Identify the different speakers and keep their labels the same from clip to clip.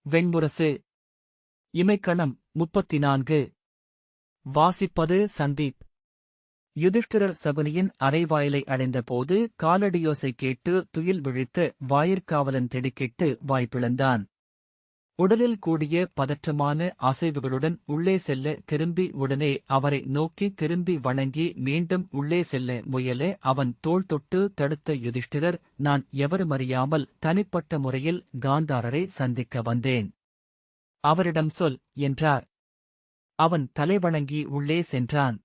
Speaker 1: வெண்முரசு. இமைக்கணம் 34. வாசிப்பது சந்தீப். யுதிஷ்டிரர் சகுனியின் அரைவாயிலை அடைந்தபோது காலடியோசை கேட்டு துயில் விழித்து வாயிற்காவலன் திடுக்கிட்டு வாய்ப்பிழந்தான். உடலில் கூடிய பதற்றமான அசைவுகளுடன் உள்ளே செல்ல திரும்பி உடனே அவரை நோக்கி திரும்பி வணங்கி மீண்டும் உள்ளே செல்ல முயல அவன் தோள் தொட்டு தடுத்த யுதிஷ்டிரர், நான் எவருமறியாமல் தனிப்பட்ட முறையில் காந்தாரரை சந்திக்க வந்தேன். அவரிடம் சொல் என்றார். அவன் தலைவணங்கி உள்ளே சென்றான்.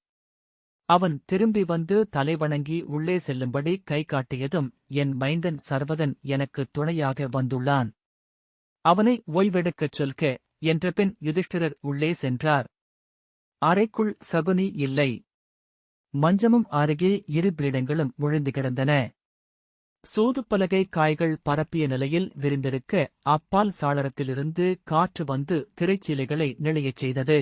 Speaker 1: அவன் திரும்பி வந்து தலைவணங்கி உள்ளே செல்லும்படி கை காட்டியதும், என் மைந்தன் சர்வதன் எனக்கு துணையாக வந்துள்ளான். அவனை ஓய்வெடுக்கச் சொல்க என்றபின் யுதிஷ்டிரர் உள்ளே சென்றார். அறைக்குள் சகுனி இல்லை. மஞ்சமும் அருகே இரு பீடங்களும் விழுந்து கிடந்தன. சூதுப்பலகை காய்கள் பரப்பிய நிலையில் விரிந்திருக்க அப்பால் சாளரத்திலிருந்து காற்று வந்து திரைச்சீலைகளை நெளியச் செய்தது.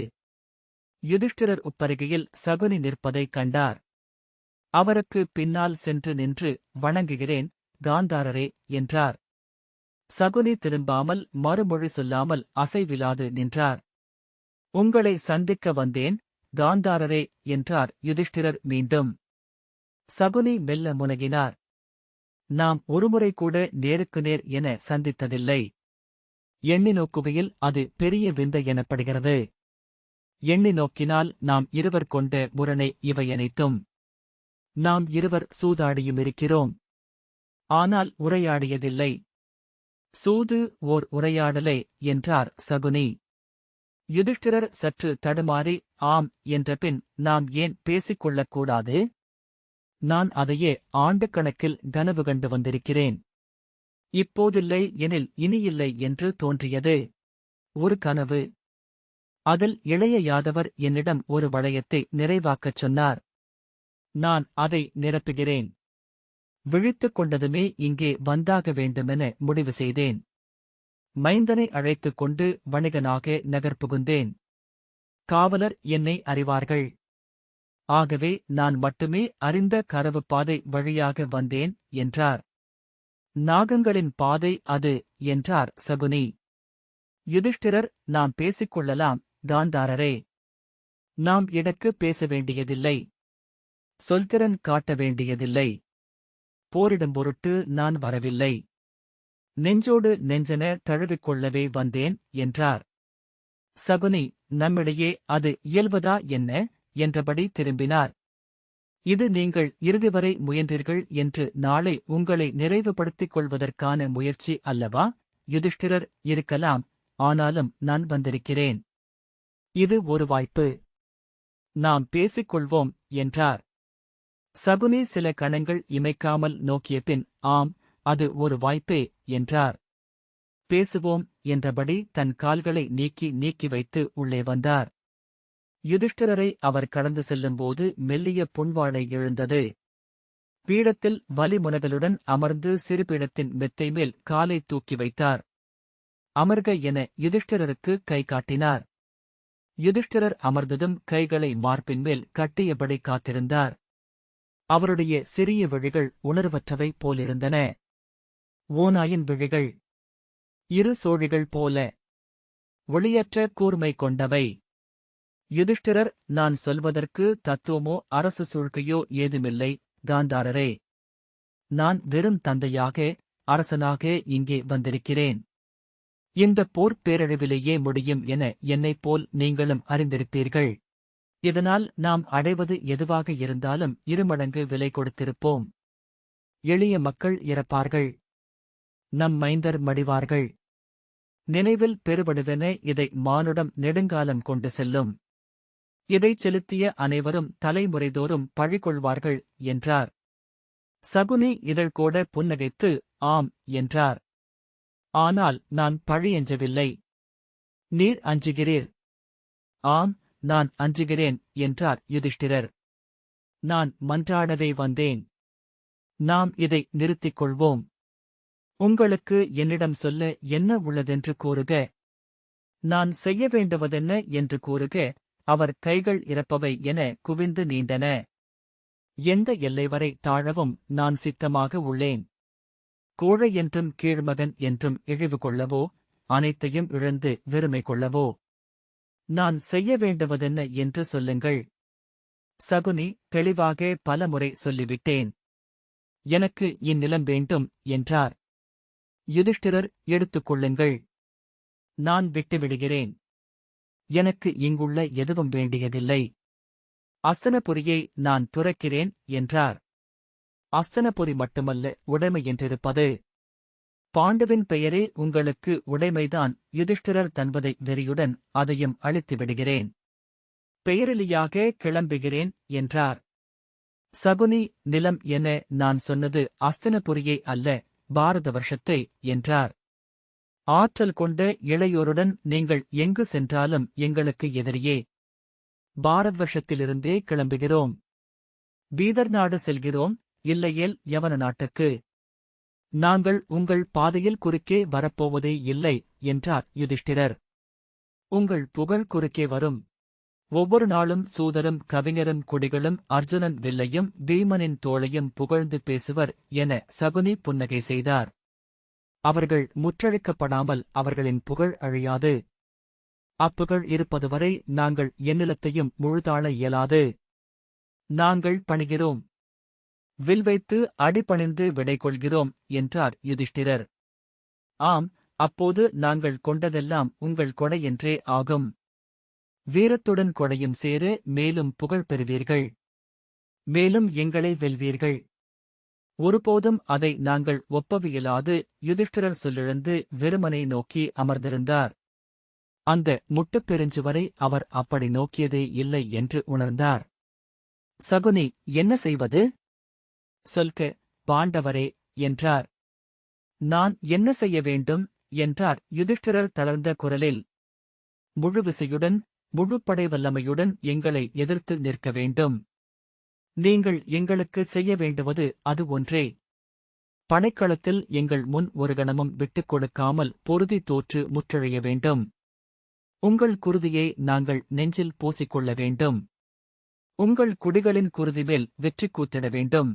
Speaker 1: யுதிஷ்டிரர் உப்பருகையில் சகுனி நிற்பதைக் கண்டார். அவருக்கு பின்னால் சென்று நின்று, வணங்குகிறேன் காந்தாரரே என்றார். சகுனி திரும்பாமல் மறுமொழி சொல்லாமல் அசைவிலாது நின்றார். உங்களை சந்திக்க வந்தேன் காந்தாரரே என்றார் யுதிஷ்டிரர் மீண்டும். சகுனி மெல்ல முனகினார். நாம் ஒருமுறை கூட நேருக்கு நேர் என சந்தித்ததில்லை. எண்ணி நோக்குகையில் அது பெரிய விந்தை எனப்படுகிறது. எண்ணி நோக்கினால் நாம் இருவர் கொண்ட முரணை இவையனைத்தும். நாம் இருவர் சூதாடியுமிருக்கிறோம். ஆனால் உரையாடியதில்லை. சூது ஓர் உரையாடலே என்றார் சகுனி. யுதிஷ்டிரர் சற்று தடுமாறி ஆம் என்றபின், நாம் ஏன் பேசிக்கொள்ளக்கூடாது? நான் அதையே ஆண்டுக்கணக்கில் கனவு கண்டு வந்திருக்கிறேன். இப்போதில்லை எனில் இனியில்லை என்று தோன்றியது. ஒரு கனவு. அதில் இளைய யாதவர் என்னிடம் ஒரு வளையத்தை நிறைவாக்கச் சொன்னார். நான் அதை நிரப்புகிறேன். விழித்துக் கொண்டதுமே இங்கே வந்தாக வேண்டுமென முடிவு செய்தேன். மைந்தனை அழைத்துக் கொண்டு வணிகனாக நகர்புகுந்தேன். காவலர் என்னை அறிவார்கள். ஆகவே நான் மட்டுமே அறிந்த கரவு பாதை வழியாக வந்தேன் என்றார். நாகங்களின் பாதை அது என்றார் சகுனி. யுதிஷ்டிரர், நாம் பேசிக்கொள்ளலாம் காந்தாரரே. நாம் இடக்கு பேச வேண்டியதில்லை. சொல்திறன் காட்ட வேண்டியதில்லை. போரிடும் பொருட்டு நான் வரவில்லை. நெஞ்சோடு நெஞ்சென தழுவிக்கொள்ளவே வந்தேன் என்றார். சகுனி, நம்மிடையே அது இயல்பதா என்ன என்றபடி திரும்பினார். இது நீங்கள் இறுதிவரை முயன்றீர்கள் என்று நாளை உங்களை நிறைவுபடுத்திக் கொள்வதற்கான முயற்சி அல்லவா? யுதிஷ்டிரர், இருக்கலாம். ஆனாலும் நான் வந்திருக்கிறேன். இது ஒரு வாய்ப்பு. நாம் பேசிக்கொள்வோம் என்றார். சகுனி சில கணங்கள் இமைக்காமல் நோக்கிய பின், ஆம், அது ஒரு வாய்ப்பே என்றார். பேசுவோம் என்றபடி தன் கால்களை நீக்கி வைத்து உள்ளே வந்தார். யுதிஷ்டிரரை அவர் கடந்து செல்லும்போது மெல்லிய புன்வாடை எழுந்தது. பீடத்தில் வலிமுனகளுடன் அமர்ந்து சிறுபீடத்தின் மெத்தை மேல் காலை தூக்கி வைத்தார். அமர்க என யுதிஷ்டிரருக்கு கை காட்டினார். யுதிஷ்டிரர் அமர்ந்ததும் கைகளை மார்பின் மேல் கட்டியபடி காத்திருந்தார். அவருடைய சிறிய விழிகள் உணர்வற்றவை போலிருந்தன. ஓநாயின் விழிகள். இரு சோழிகள் போல. ஒளியற்ற கூர்மை கொண்டவை. யுதிஷ்டிரர், நான் சொல்வதற்கு தத்துவமோ அரசு சூழ்க்கையோ ஏதுமில்லை காந்தாரரே. நான் வெறும் தந்தையாக, அரசனாக இங்கே வந்திருக்கிறேன். இந்த போர் பேரழிவிலேயே முடியும் என என்னைப் போல் நீங்களும் அறிந்திருப்பீர்கள். இதனால் நாம் அடைவது எதுவாக இருந்தாலும் இருமடங்கு விலை கொடுத்திருப்போம். எளிய மக்கள் இறப்பார்கள். நம் மைந்தர் மடிவார்கள். நினைவில் பெறுபடுவென இதை மானுடம் நெடுங்காலம் கொண்டு செல்லும். இதைச் செலுத்திய அனைவரும் தலைமுறைதோறும் பழிகொள்வார்கள் என்றார். சகுனி இதழ்கோட புன்னகைத்து ஆம் என்றார். ஆனால் நான் பழியஞ்சவில்லை. நீர் அஞ்சுகிறீர். ஆம், நான் அஞ்சுகிறேன் என்றார் யுதிஷ்டிரர். நான் மன்றாடவே வந்தேன். நாம் இதை நிறுத்திக் கொள்வோம். உங்களுக்கு என்னிடம் சொல்ல என்ன உள்ளதென்று கூறுக. நான் செய்ய வேண்டுவதென்ன என்று கூறுக. அவர் கைகள் இறப்பவை என குவிந்து நீண்டன. எந்த எல்லை வரை தாழவும் நான் சித்தமாக உள்ளேன். கோழை என்றும் கீழ்மகன் என்றும் இழிவு கொள்ளவோ அனைத்தையும் இழந்து வெறுமை கொள்ளவோ? நான் செய்ய வேண்டுவதென்ன என்று சொல்லுங்கள். சகுனி தெளிவாக பலமுறை சொல்லிவிட்டேன். எனக்கு இந்நிலம் வேண்டும் என்றார். யுதிஷ்டிரர், எடுத்துக்கொள்ளுங்கள். நான் விட்டுவிடுகிறேன். எனக்கு இங்குள்ள எதுவும் வேண்டியதில்லை. அஸ்தனபுரியை நான் துறக்கிறேன் என்றார். அஸ்தனபுரி மட்டுமல்ல உடைமை என்றிருப்பது. பாண்டுவின் பெயரே உங்களுக்கு உடைமைதான். யுதிஷ்டிரர் தன்பதை வெறியுடன் அதையும் அழித்து விடுகிறேன். பெயரிலியாக கிளம்புகிறேன் என்றார். சகுனி, நிலம் என நான் சொன்னது அஸ்தனபுரியை அல்ல, பாரத வருஷத்தை என்றார். ஆற்றல் கொண்ட இளையோருடன் நீங்கள் எங்கு சென்றாலும் எங்களுக்கு எதிரியே. பாரத் வருஷத்திலிருந்தே கிளம்புகிறோம். பீதர் நாடு செல்கிறோம், இல்லையேல் யவன நாட்டுக்கு. நாங்கள் உங்கள் பாதையில் குறுக்கே வரப்போவதே இல்லை என்றார் யுதிஷ்டிரர். உங்கள் புகழ் குறுக்கே வரும். ஒவ்வொரு நாளும் சூதரும் கவிஞரும் குடிகளும் அர்ஜுனன் வில்லையும் பீமனின் தோளையும் புகழ்ந்து பேசுவர் என சகுனி புன்னகை செய்தார். அவர்கள் முற்றழிக்கப்படாமல் அவர்களின் புகழ் அழியாது. அப்புகழ் இருப்பதுவரை நாங்கள் என்னிலத்தையும் முழுதாள இயலாது. நாங்கள் பணிகிறோம். வில் வைத்து அடிபணிந்து விடை கொள்கிறோம் என்றார் யுதிஷ்டிரர். ஆம், அப்போது நாங்கள் கொண்டதெல்லாம் உங்கள் கொடை என்றே ஆகும். வீரத்துடன் கொடையும் சேர மேலும் புகழ் பெறுவீர்கள். மேலும் எங்களை வெல்வீர்கள். ஒருபோதும் அதை நாங்கள் ஒப்பவியலாது. யுதிஷ்டிரர் சொல்லிழந்து வெறுமனை நோக்கி அமர்ந்திருந்தார். அந்த முட்டுப்பெருஞ்சுவரை அவர் அப்படி நோக்கியதே இல்லை என்று உணர்ந்தார். சகுனி, என்ன செய்வது? சொல்க, பாண்டவரே என்றார். நான் என்ன செய்ய வேண்டும் என்றார் யுதிஷ்டிரர் தளர்ந்த குரலில். முழு விசையுடன் முழு படை வல்லமையுடன் எங்களை எதிர்த்து நிற்க வேண்டும். நீங்கள் எங்களுக்கு செய்ய வேண்டுவது அது ஒன்றே. படைக்களத்தில் எங்கள் முன் ஒரு கணமும் விட்டுக் கொடுக்காமல் பொருதி தோற்று முற்றழிய வேண்டும். உங்கள் குருதியை நாங்கள் நெஞ்சில் பூசிக்கொள்ள வேண்டும். உங்கள் குடிகளின் குருதி மேல் வெற்றி கூத்திட வேண்டும்.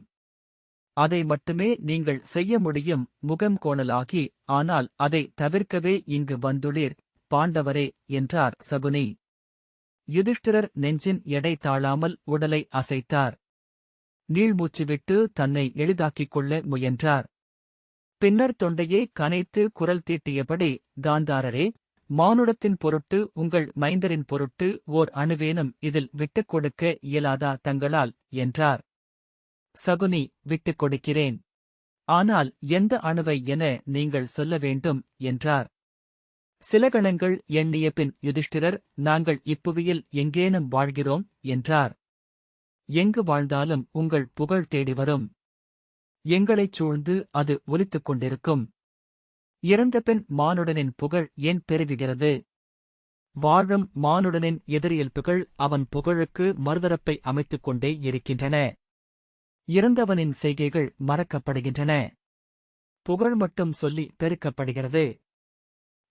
Speaker 1: அதை மட்டுமே நீங்கள் செய்ய முடியும். முகம் கோணலாகி, ஆனால் அதை தவிர்க்கவே இங்கு வந்துள்ளீர் பாண்டவரே என்றார் சகுனி. யுதிஷ்டிரர் நெஞ்சின் எடை தாழாமல் உடலை அசைத்தார். நீள்மூச்சு விட்டு தன்னை எளிதாக்கிக் கொள்ள முயன்றார். பின்னர் தொண்டையை கனைத்து குரல் தீட்டியபடி, காந்தாரரே, மானுடத்தின் பொருட்டு உங்கள் மைந்தரின் பொருட்டு ஓர் அணுவேனும் இதில் விட்டுக் கொடுக்க இயலாதா தங்களால் என்றார். சகுனி, விட்டுக் கொடுக்கிறேன். ஆனால் எந்த அணுவை என நீங்கள் சொல்ல வேண்டும் என்றார். சில கணங்கள் எண்ணிய பின் யுதிஷ்டிரர், நாங்கள் இப்புவியில் எங்கேனும் வாழ்கிறோம் என்றார். எங்கு வாழ்ந்தாலும் உங்கள் புகழ் தேடி வரும். எங்களைச் சூழ்ந்து அது ஒலித்துக் கொண்டிருக்கும். இறந்தபின் மானுடனின் புகழ் ஏன் பெருகுகிறது? வாழும் மானுடனின் எதிரியல்புகள் அவன் புகழுக்கு மறுதரப்பை அமைத்துக் கொண்டே இருக்கின்றன. இறந்தவனின் செய்கைகள் மறக்கப்படுகின்றன. புகழ் மட்டும் சொல்லி பெருக்கப்படுகிறது.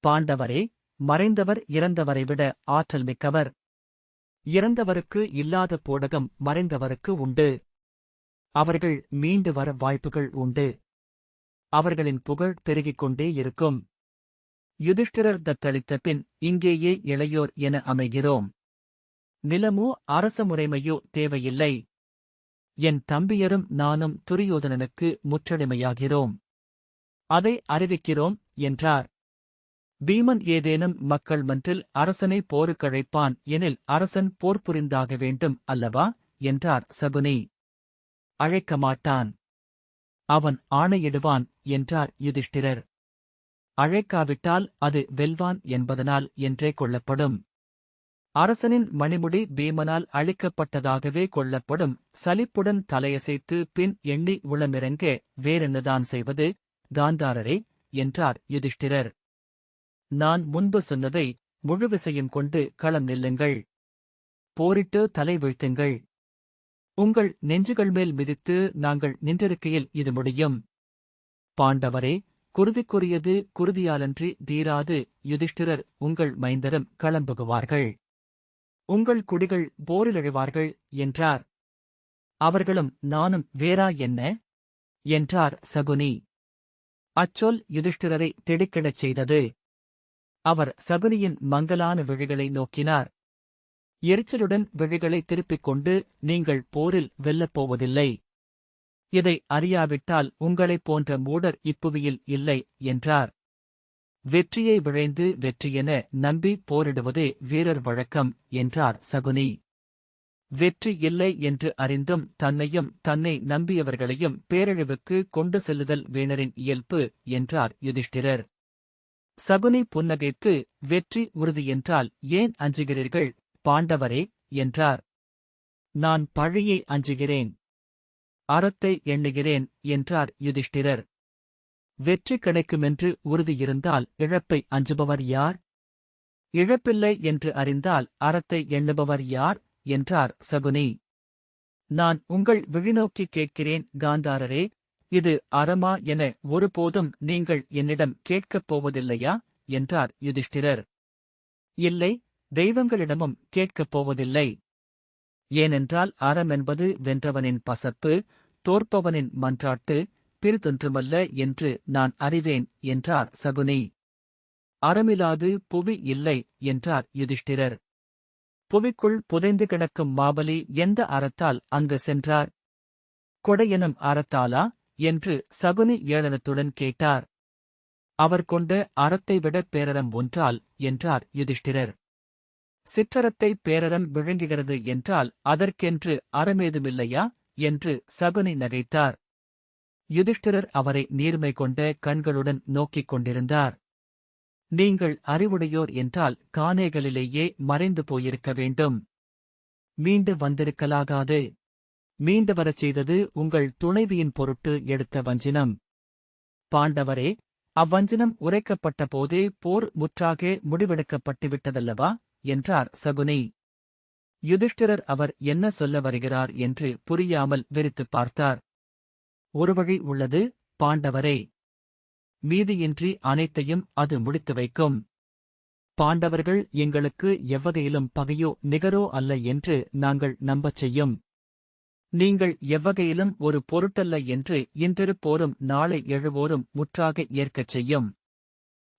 Speaker 1: பாண்டவரே, மறைந்தவர் இறந்தவரை விட ஆற்றல் மிக்கவர். இறந்தவருக்கு இல்லாத போடகம் மறைந்தவருக்கு உண்டு. அவர்கள் மீண்டு வர வாய்ப்புகள் உண்டு. அவர்களின் புகழ் பெருகிக் கொண்டே இருக்கும். யுதிஷ்டிரர் தத்தளித்த பின் இங்கேயே இளையோர் என அமைகிறோம். நிலமோ அரச முறைமையோ தேவையில்லை. என் தம்பியரும் நானும் துரியோதனனுக்கு முற்றடிமையாகிறோம். அதை அறிவிக்கிறோம் என்றார். பீமன் ஏதேனும் மக்கள் மன்றில் அரசனை போருக்கழைப்பான் எனில் அரசன் போர் புரிந்தாக வேண்டும் அல்லவா என்றார் சகுனி. அழைக்க மாட்டான். அவன் ஆணையிடுவான் என்றார் யுதிஷ்டிரர். அழைக்காவிட்டால் அது வெல்வான் என்பதனால் என்றே கொள்ளப்படும். அரசனின் மணிமுடி பீமனால் அழிக்கப்பட்டதாகவே கொள்ளப்படும். சலிப்புடன் தலையசைத்து பின் எண்ணி உளமிறங்க, வேறென்னதான் செய்வது காந்தாரரே என்றார் யுதிஷ்டிரர். நான் முன்பு சொன்னதை முழுவிசையும் கொண்டு களம் நில்லுங்கள். போரிட்டு தலை வீழ்த்துங்கள். உங்கள் நெஞ்சுகள் மேல் மிதித்து நாங்கள் நின்றிருக்கையில் இது முடியும். பாண்டவரே, குருதிக்குரியது குருதியாலன்றி தீராது. யுதிஷ்டிரர், உங்கள் மைந்தரும் களம்புகுவார்கள். உங்கள் குடிகள் போரிலழிவார்கள் என்றார். அவர்களும் நானும் வேறா என்ன என்றார் சகுனி. அச்சொல் யுதிஷ்டிரரை திடுக்கிடச் செய்தது. அவர் சகுனியின் மங்கலான விழிகளை நோக்கினார். எரிச்சலுடன் விழிகளை திருப்பிக் கொண்டு, நீங்கள் போரில் வெல்லப் போவதில்லை. இதை அறியாவிட்டால் உங்களைப் போன்ற மூடர் இப்புவியில் இல்லை என்றார். வெற்றியை விழைந்து வெற்றியென நம்பி போரிடுவதே வீரர் வழக்கம் என்றார் சகுனி. வெற்றி இல்லை என்று அறிந்தும் தன்னையும் தன்னை நம்பியவர்களையும் பேரழிவுக்கு கொண்டு செல்லுதல் வீணரின் இயல்பு என்றார் யுதிஷ்டிரர். சகுனி புன்னகைத்து, வெற்றி உறுதியென்றால் ஏன் அஞ்சுகிறீர்கள் பாண்டவரே என்றார். நான் பழியை அஞ்சுகிறேன், அறத்தை எண்ணுகிறேன் என்றார் யுதிஷ்டிரர். வெற்றி கிடைக்குமென்று உறுதியிருந்தால் இழப்பை அஞ்சுபவர் யார்? இழப்பில்லை என்று அறிந்தால் அறத்தை எண்ணுபவர் யார் என்றார் சகுனி. நான் உங்கள் விழிநோக்கி கேட்கிறேன் காந்தாரரே, இது அறமா என ஒருபோதும் நீங்கள் என்னிடம் கேட்கப் போவதில்லையா என்றார் யுதிஷ்டிரர். இல்லை, தெய்வங்களிடமும் கேட்கப் போவதில்லை. ஏனென்றால் அறமென்பது வென்றவனின் பசப்பு, தோற்பவனின் மன்றாட்டு, பிறிதொன்றுமல்ல என்று நான் அறிவேன் என்றார் சகுனி. அறமிலாது புவி இல்லை என்றார் யுதிஷ்டிரர். புவிக்குள் புதைந்து கிடக்கும் மாபலி எந்த அறத்தால் அங்கு சென்றார்? கொடையெனும் அறத்தாலா என்று சகுனி ஏளனத்துடன் கேட்டார். அவர் கொண்ட அறத்தை விட பேரறம் ஒன்றால் என்றார் யுதிஷ்டிரர். சிற்றறத்தை பேரறம் விழுங்குகிறது என்றால் அதற்கென்று அறமேதுமில்லையா என்று சகுனி நகைத்தார். யுதிஷ்டிரர் அவரை நீர்மை கொண்ட கண்களுடன் நோக்கிக் கொண்டிருந்தார். நீங்கள் அறிவுடையோர் என்றால் கானேகளிலேயே மறைந்து போயிருக்க வேண்டும். மீண்டு வந்திருக்கலாகாது. மீண்டு வரச் செய்தது உங்கள் துணைவியின் பொருட்டு எடுத்த வஞ்சினம். பாண்டவரே, அவ்வஞ்சினம் உரைக்கப்பட்ட போதே போர் முற்றாக முடிவெடுக்கப்பட்டுவிட்டதல்லவா என்றார் சகுனி. யுதிஷ்டிரர் அவர் என்ன சொல்ல வருகிறார் என்று புரியாமல் வெறித்துப் பார்த்தார். ஒரு வழி உள்ளது பாண்டவரே. மீதியின்றி அனைத்தையும் அது முடித்து வைக்கும். பாண்டவர்கள் எங்களுக்கு எவ்வகையிலும் பகையோ நிகரோ அல்ல என்று நாங்கள் நம்பச் செய்யும். நீங்கள் எவ்வகையிலும் ஒரு பொருட்டல்ல என்று இன்றிருப்போரும் நாளை எழுவோரும் முற்றாக ஏற்கச் செய்யும்.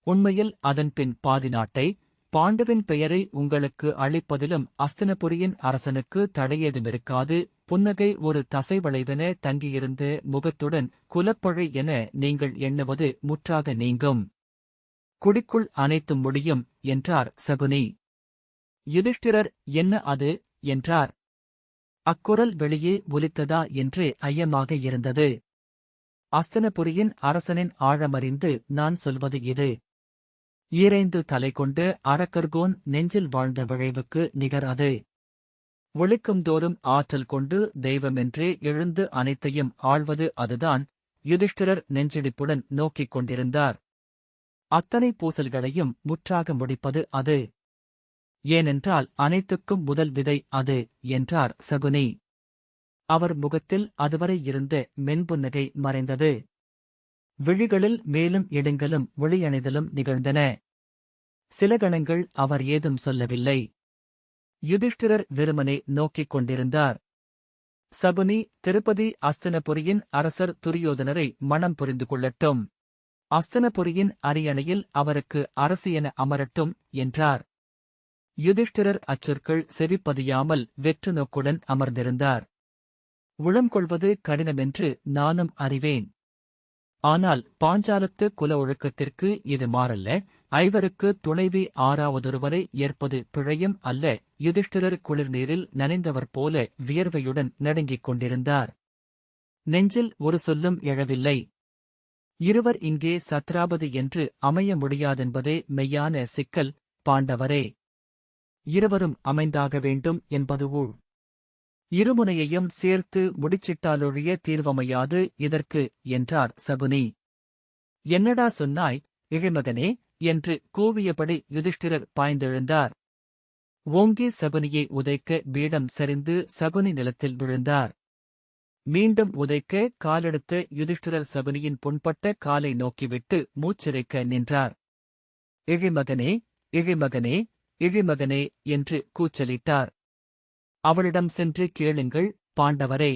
Speaker 1: உண்மையில் அதன்பின் பாதி நாட்டை, பாண்டுவின் பெயரை உங்களுக்கு அளிப்பதிலும் அஸ்தினபுரியின் அரசனுக்கு தடையேதுமிருக்காது. புன்னகை ஒரு தசைவளைவென தங்கியிருந்த முகத்துடன் குலப்பழை என நீங்கள் எண்ணுவது முற்றாக நீங்கும். குடிக்குள் அனைத்தும் முடியும் என்றார் சகுனி. யுதிஷ்டிரர் என்ன அது என்றார். அக்குரல் வெளியே ஒலித்ததா என்று ஐயமாக இருந்தது. அஸ்தினபுரியின் அரசனின் ஆழமறிந்து நான் சொல்வது இது. ஈரைந்து தலை கொண்டு அரக்கர்கோன் நெஞ்சில் வாழ்ந்த விழைவுக்கு நிகர் அது. ஒளிக்கும்தோறும் ஆற்றல் கொண்டு தெய்வமென்றே எழுந்து அனைத்தையும் ஆள்வது அதுதான். யுதிஷ்டிரர் நெஞ்சிடிப்புடன் நோக்கிக் கொண்டிருந்தார். அத்தனை பூசல்களையும் முற்றாக முடிப்பது அது. ஏனென்றால் அனைத்துக்கும் முதல் விதை அது என்றார் சகுனி. அவர் முகத்தில் அதுவரை இருந்த மென்புன்னகை மறைந்தது. விழிகளில் மேலும் இடுங்கலும் ஒளியணிதலும் நிகழ்ந்தன. சில கணங்கள் அவர் ஏதும் சொல்லவில்லை. யுதிஷ்டிரர் வெறுமனே நோக்கிக் கொண்டிருந்தார். சகுனி, திருப்பதி அஸ்தினபுரியின் அரசர் துரியோதனரை மணம் புரிந்து கொள்ளட்டும். அஸ்தினபுரியின் அரியணையில் அவருக்கு அரசு என அமரட்டும் என்றார். யுதிஷ்டிரர் அச்சொற்கள் செவிப்பதியாமல் வெற்று நோக்குடன் அமர்ந்திருந்தார். உளம் கொள்வது கடினமென்று நானும் அறிவேன். ஆனால் பாஞ்சாலத்து குல ஒழுக்கத்திற்கு இது மாறல்ல. ஐவருக்கு துணைவி ஆறாவதொருவரை ஏற்பது பிழையும் அல்ல. யுதிஷ்டிரர் குளிர்நீரில் நனைந்தவர் போல வியர்வையுடன் நடுங்கிக் கொண்டிருந்தார். நெஞ்சில் ஒரு சொல்லும் எழவில்லை. இருவர் இங்கே சத்ராபதி என்று அமைய முடியாதென்பதே மெய்யான சிக்கல் பாண்டவரே. இருவரும் அமைந்தாக வேண்டும் என்பது ஊழ். இருமுனையையும் சேர்த்து முடிச்சிட்டாலொழிய தீர்வமையாது இதற்கு என்றார் சகுனி. என்னடா சொன்னாய் இழிமகனே என்று கூவியபடி யுதிஷ்டிரர் பாய்ந்தெழுந்தார். ஓங்கி சகுனியை உதைக்க பீடம் சரிந்து சகுனி நிலத்தில் விழுந்தார். மீண்டும் உதைக்க காலெடுத்த யுதிஷ்டிரர் சகுனியின் புண்பட்ட காலை நோக்கிவிட்டு மூச்சிறைக்க நின்றார். இழிமகனே, இழிமகனே, இழிமகனே என்று கூச்சலிட்டார். அவளிடம் சென்று கேளுங்கள் பாண்டவரே.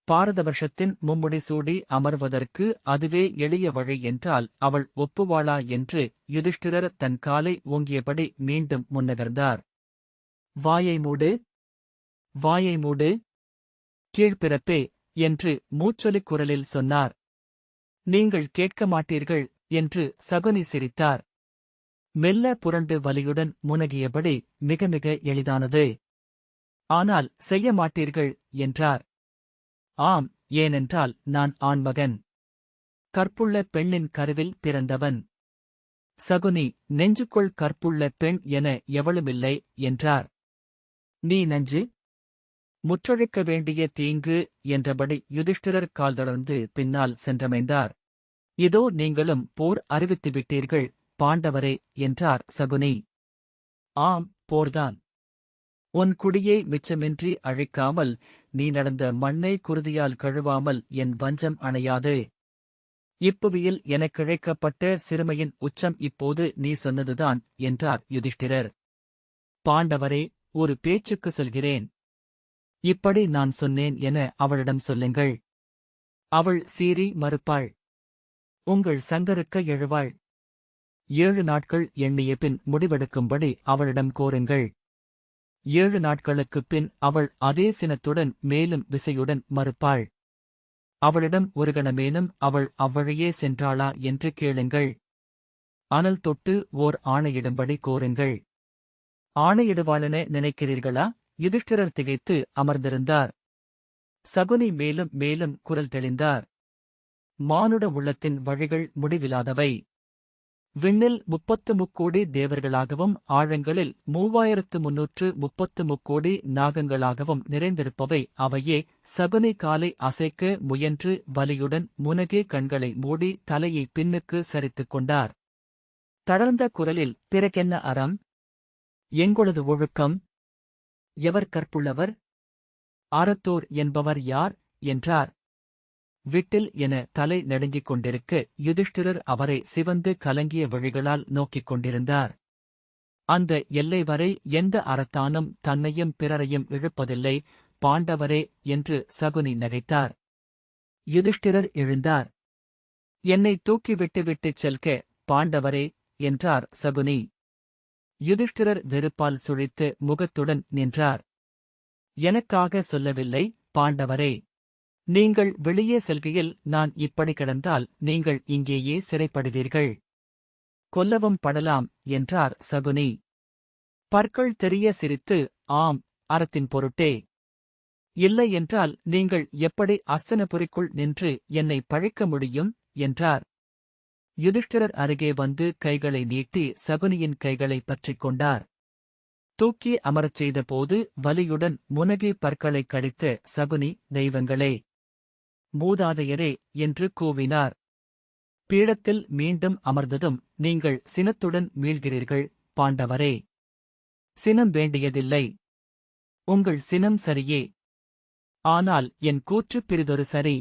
Speaker 1: பாரதவர்ஷத்தின் மும்முடி சூடி அமர்வதற்கு அதுவே எளிய வழி என்றால் அவள் ஒப்புவாளா என்று யுதிஷ்டிரர் தன் காலை ஓங்கியபடி மீண்டும் முன்னகர்ந்தார். வாயை மூடு, வாயை மூடு, கீழ்ப்பிறப்பே என்று மூச்சொலிக் குரலில் சொன்னார். நீங்கள் கேட்க மாட்டீர்கள் என்று சகுனி சிரித்தார். மெல்ல புரண்டு வலியுடன் முனகியபடி மிக மிக எளிதானது. ஆனால் செய்ய மாட்டீர்கள் என்றார். ஆம், ஏனென்றால் நான் ஆண்மகன். கற்புள்ள பெண்ணின் கருவில் பிறந்தவன். சகுனி நெஞ்சுக்குள் கற்புள்ள பெண் என எவளுமில்லை என்றார். நீ நஞ்சு முற்றொழிக்க வேண்டிய தீங்கு என்றபடி யுதிஷ்டிரர் கால் தொடர்ந்து பின்னால் சென்றமைந்தார். இதோ நீங்களும் போர் அறிவித்துவிட்டீர்கள் பாண்டவரே என்றார் சகுனி. ஆம், போர்தான். உன் குடியை மிச்சமின்றி அழிக்காமல் நீ நடந்த மண்ணை குருதியால் கழுவாமல் என் வஞ்சம் அணையாது. இப்புவியில் எனக்கிழைக்கப்பட்ட சிறுமையின் உச்சம் இப்போது நீ சொன்னதுதான் என்றார் யுதிஷ்டிரர். பாண்டவரே, ஒரு பேச்சுக்கு சொல்கிறேன். இப்படி நான் சொன்னேன் என அவளிடம் சொல்லுங்கள். அவள் சீறி மறுப்பாள். உங்கள் சங்கருக்க எழுவாள். 7 நாட்கள் எண்ணிய பின் முடிவெடுக்கும்படி அவளிடம் கோருங்கள். 7 நாட்களுக்குப் பின் அவள் அதே சினத்துடன் மேலும் விசையுடன் மறுப்பாள். அவளிடம் ஒரு கணமேனும் அவள் அவ்வழியே சென்றாளா என்று கேளுங்கள். அனல் தொட்டு ஓர் ஆணையிடும்படி கோருங்கள். ஆணையிடுவாளென நினைக்கிறீர்களா? யுதிஷ்டிரர் திகைத்து அமர்ந்திருந்தார். சகுனி மேலும் மேலும் குரல் தெளிந்தார். மானுட உள்ளத்தின் வழிகள் முடிவிலாதவை. விண்ணில் 33 கோடி தேவர்களாகவும் ஆழங்களில் 3333 கோடி நாகங்களாகவும் நிறைந்திருப்பவை அவையே. சகுனி காலை அசைக்க முயன்று வலியுடன் முனகே கண்களை மூடி தலையை பின்னுக்கு சரித்துக் கொண்டார். தளர்ந்த குரலில், பிறகென்ன அறம்? எங்களது ஒழுக்கம்? எவர் கற்புள்ளவர்? அறத்தோர் என்பவர் யார் என்றார். விட்டில் என தலை நடுங்கிக் கொண்டிருக்க யுதிஷ்டிரர் அவரை சிவந்து கலங்கிய விழிகளால் நோக்கிக் கொண்டிருந்தார். அந்த எல்லை வரை எந்த அறத்தானும் தன்னையும் பிறரையும் இழுப்பதில்லை பாண்டவரே என்று சகுனி நகைத்தார். யுதிஷ்டிரர் எழுந்தார். என்னை தூக்கிவிட்டுவிட்டுச் செல்க பாண்டவரே என்றார் சகுனி. யுதிஷ்டிரர் வெறுப்பால் சுழித்த முகத்துடன் நின்றார். எனக்காக சொல்லவில்லை பாண்டவரே. நீங்கள் வெளியே செல்கையில் நான் இப்படி கிடந்தால் நீங்கள் இங்கேயே சிறைப்படுவீர்கள். கொல்லவும் படலாம் என்றார் சகுனி. பற்கள் தெரிய சிரித்து, ஆம், அறத்தின் பொருட்டே. இல்லை என்றால் நீங்கள் எப்படி அஸ்தினபுரிக்குள் நின்று என்னை பழிக்க முடியும் என்றார். யுதிஷ்டிரர் அருகே வந்து கைகளை நீட்டி சகுனியின் கைகளை பற்றிக் கொண்டார். தூக்கி அமரச் செய்தபோது வலியுடன் முனகி பற்களைக் கடித்த சகுனி, தெய்வங்களே, மூதாதையரே என்று கூவினார். பீடத்தில் மீண்டும் அமர்ந்ததும், நீங்கள் சினத்துடன் மீள்கிறீர்கள் பாண்டவரே. சினம் வேண்டியதில்லை. உங்கள் சினம் சரியே. ஆனால் என் கூற்று பிறிதொரு சரி.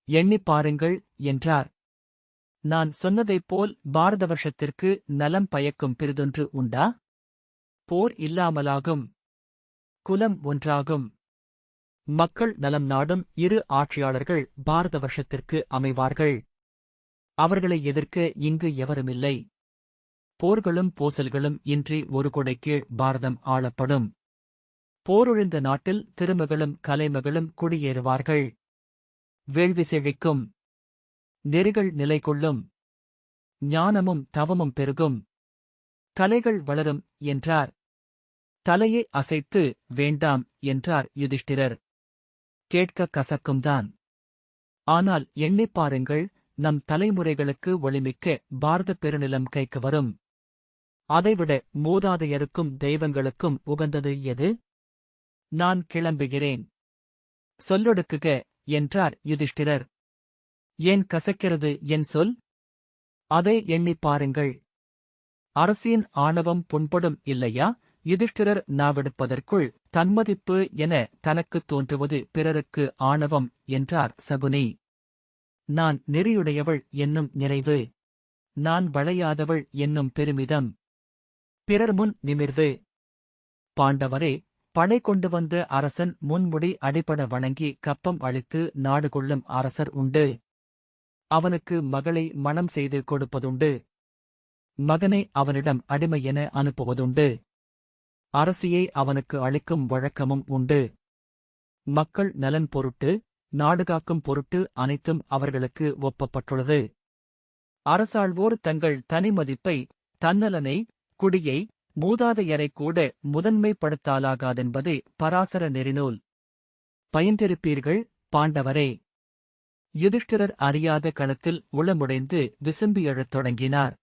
Speaker 1: எண்ணிப் பாருங்கள் என்றார். நான் சொன்னதைப் போல் பாரத வருஷத்திற்கு நலம் பயக்கும் பிறிதொன்று உண்டா? போர் இல்லாமலாகும். குலம் ஒன்றாகும். மக்கள் நலம் நாடும் 2 ஆட்சியாளர்கள் பாரத வருஷத்திற்கு அமைவார்கள். அவர்களை எதிர்க்க இங்கு எவருமில்லை. போர்களும் போசல்களும் இன்றி ஒரு கொடை கீழ் பாரதம் ஆளப்படும். போரொழிந்த நாட்டில் திருமகளும் கலைமகளும் குடியேறுவார்கள். வேள்வி செழிக்கும். நெறிகள் நிலை கொள்ளும். ஞானமும் தவமும் பெருகும். கலைகள் வளரும் என்றார். தலையை அசைத்து வேண்டாம் என்றார் யுதிஷ்டிரர். கேட்க கசக்கும்தான். ஆனால் எண்ணிப் பாருங்கள், நம் தலைமுறைகளுக்கு ஒளிமிக்க பாரதப் பெருநிலம் கைக்கு வரும். அதைவிட மூதாதையருக்கும் தெய்வங்களுக்கும் உகந்தது எது? நான் கிளம்புகிறேன். சொல்லொடுக்குக என்றார் யுதிஷ்டிரர். ஏன் கசக்கிறது என் சொல்? அதை எண்ணிப் பாருங்கள். அரசின் ஆணவம் புண்படும் இல்லையா? யுதிஷ்டிரர் நாவெடுப்பதற்குள் தன்மதிப்பு என தனக்குத் தோன்றுவது பிறருக்கு ஆணவம் என்றார் சகுனி. நான் நெறியுடையவள் என்னும் நிறைவு. நான் வளையாதவள் என்னும் பெருமிதம். பிறர் முன் நிமிர்வு. பாண்டவரே, படை கொண்டு வந்த அரசன் முன்முடி அடிபட வணங்கி கப்பம் அளித்து நாடு கொள்ளும் அரசர் உண்டு. அவனுக்கு மகளை மணம் செய்து கொடுப்பதுண்டு. மகனை அவனிடம் அடிமை என அனுப்புவதுண்டு. அரசியை அவனுக்கு அளிக்கும் வழக்கமும் உண்டு. மக்கள் நலன் பொருட்டு, நாடுகாக்கும் பொருட்டு அனைத்தும் அவர்களுக்கு ஒப்பப்பட்டுள்ளது. அரசாள்வோர் தங்கள் தனிமதிப்பை, தன்னலனை, குடியை, மூதாதையரை கூட முதன்மைப்படுத்தாலாகாதென்பதே பராசர நெறிநூல். பயின்றிருப்பீர்கள் பாண்டவரே. யுதிஷ்டிரர் அறியாத கணத்தில் உளமுடைந்து விசும்பி எழத் தொடங்கினார்.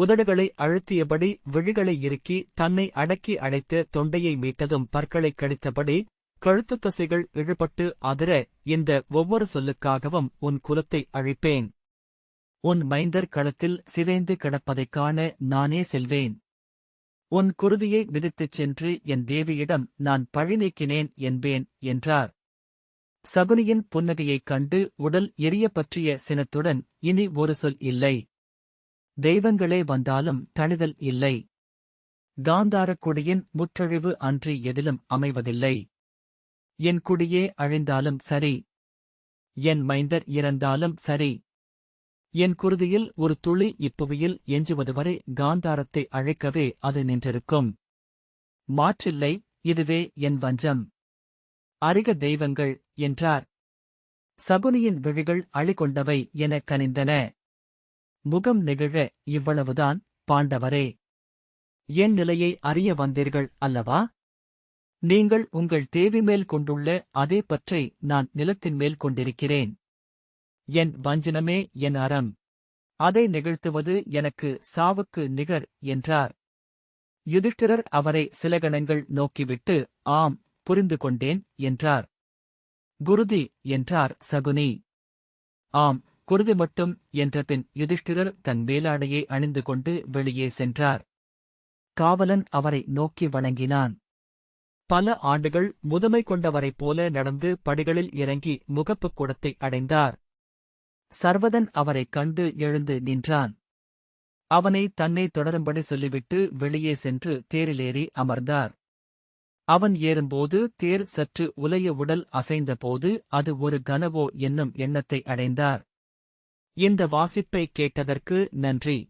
Speaker 1: உதடுகளை அழுத்தியபடி விழிகளை இறுக்கி தன்னை அடக்கி அடைத்த தொண்டையை மீட்டதும் பற்களைக் கடித்தபடி கழுத்துத் தசைகள் இழுபட்டு அதிர, இந்த ஒவ்வொரு சொல்லுக்காகவும் உன் குலத்தை அழிப்பேன். உன் மைந்தர் களத்தில் சிதைந்து கிடப்பதைக் காண நானே செல்வேன். உன் குருதியை மிதித்துச் சென்று என் தேவியிடம் நான் பழி நீக்கினேன் என்பேன் என்றார். சகுனியின் புன்னகையைக் கண்டு உடல் எரிய பற்றிய சினத்துடன் இனி ஒரு சொல் இல்லை. தெய்வங்களே வந்தாலும் தணிதல் இல்லை. காந்தாரக் குடியின் முற்றழிவு அன்றி எதிலும் அமைவதில்லை. என் குடியே அழிந்தாலும் சரி, என் மைந்தர் இறந்தாலும் சரி, என் குருதியில் ஒரு துளி இப்புவியில் எஞ்சுவதுவரை காந்தாரத்தை அழைக்கவே அது நின்றிருக்கும். மாற்றில்லை, இதுவே என் வஞ்சம். அறிக தெய்வங்கள் என்றார். சகுனியின் விழிகள் அழிகொண்டவை என கனிந்தன. முகம் நெகிழ, இவ்வளவுதான் பாண்டவரே. என் நிலையை அறிய வந்தீர்கள் அல்லவா? நீங்கள் உங்கள் தேவிமேல் கொண்டுள்ள அதே பற்றை நான் நிலத்தின் மேல் கொண்டிருக்கிறேன். என் வஞ்சினமே என் அறம். அதை நிகழ்த்துவது எனக்கு சாவுக்கு நிகர் என்றார். யுதிஷ்டிரர் அவரை சில கணங்கள் நோக்கிவிட்டு, ஆம், புரிந்து கொண்டேன் என்றார். குருதி என்றார் சகுனி. ஆம், குருதி மட்டும் என்றபின் யுதிஷ்டிரர் தன் மேலாடையை அணிந்து கொண்டு வெளியே சென்றார். காவலன் அவரை நோக்கி வணங்கினான். பல ஆண்டுகள் முதுமை கொண்டவரைப் போல நடந்து படிகளில் இறங்கி முகப்புக் கூடத்தை அடைந்தார். சர்வதன் அவரைக் கண்டு எழுந்து நின்றான். அவனை தன்னை தொடரும்படி சொல்லிவிட்டு வெளியே சென்று தேரிலேறி அமர்ந்தார். அவன் ஏறும்போது தேர் சற்று உலைய உடல் அசைந்தபோது அது ஒரு கனவோ என்னும் எண்ணத்தை அடைந்தார். இந்த வாசிப்பை கேட்டதற்கு நன்றி.